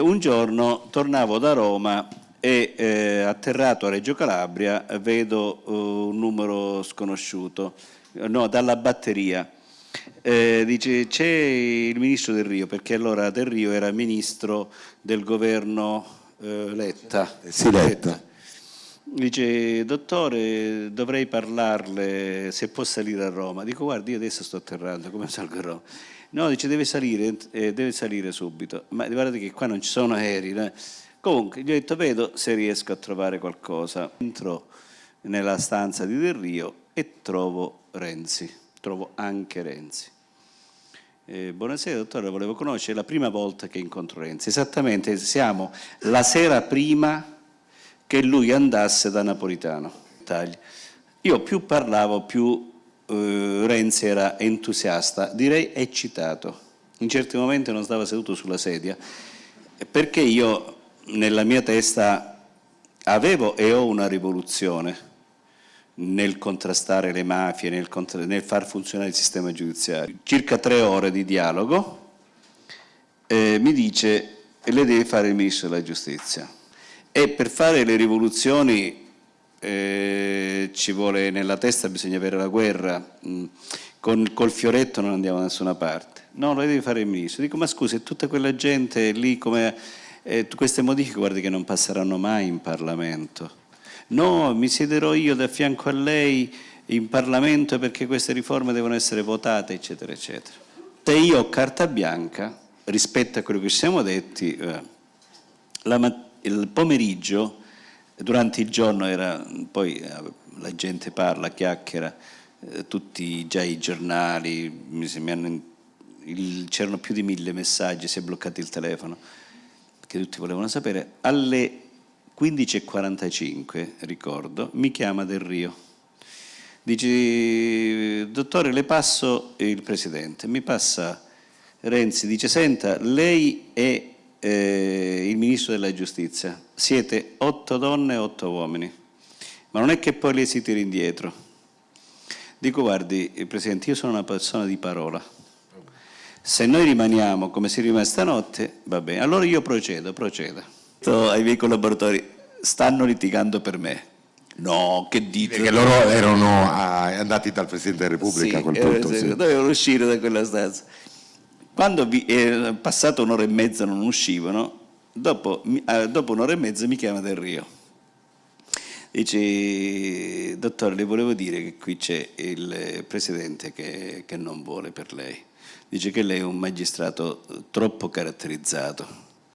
un giorno tornavo da Roma e atterrato a Reggio Calabria vedo un numero sconosciuto, no, dalla batteria. Dice c'è il ministro Del Rio, perché allora Del Rio era ministro del governo Letta. Sì, Letta. Dice dottore, dovrei parlarle se può salire a Roma. Dico guardi, io adesso sto atterrando, come salgo a Roma? No, dice deve salire subito. Ma guardate che qua non ci sono aerei. No? Comunque gli ho detto vedo se riesco a trovare qualcosa. Entro nella stanza di Del Rio e trovo Renzi, trovo anche Renzi. Buonasera dottore, volevo conoscere, è la prima volta che incontro Renzi, esattamente siamo la sera prima che lui andasse da Napolitano. Io più parlavo, più Renzi era entusiasta, direi eccitato. In certi momenti non stava seduto sulla sedia, perché io nella mia testa avevo e ho una rivoluzione nel contrastare le mafie, nel far funzionare il sistema giudiziario. Circa 3 ore di dialogo, mi dice lei deve fare il ministro della giustizia. E per fare le rivoluzioni ci vuole nella testa, bisogna avere la guerra, col fioretto non andiamo da nessuna parte. No, lei deve fare il ministro. Dico, ma scusi, tutta quella gente lì, queste modifiche, guardi che non passeranno mai in Parlamento. No, mi siederò io da fianco a lei in Parlamento perché queste riforme devono essere votate, eccetera, eccetera. Se io ho carta bianca, rispetto a quello che ci siamo detti, il pomeriggio, durante il giorno poi la gente parla, chiacchiera, tutti già i giornali, c'erano più di 1000 messaggi, si è bloccato il telefono, perché tutti volevano sapere. Alle 15:45, ricordo, mi chiama Del Rio. Dice, dottore, le passo il Presidente. Mi passa Renzi, dice, senta, lei è il Ministro della Giustizia. Siete 8 donne e 8 uomini. Ma non è che poi lei si tiri indietro. Dico, guardi, Presidente, io sono una persona di parola. Se noi rimaniamo come si rimane stanotte, va bene. Allora io proceda. Ai miei collaboratori, stanno litigando per me. No, che dite? Perché loro erano andati dal Presidente della Repubblica sì, a quel punto. Sì. Dovevano uscire da quella stanza. Quando è passata 1 ora e mezza non uscivano, dopo 1 ora e mezza mi chiama Del Rio. Dice, dottore, le volevo dire che qui c'è il Presidente che non vuole per lei. Dice che lei è un magistrato troppo caratterizzato.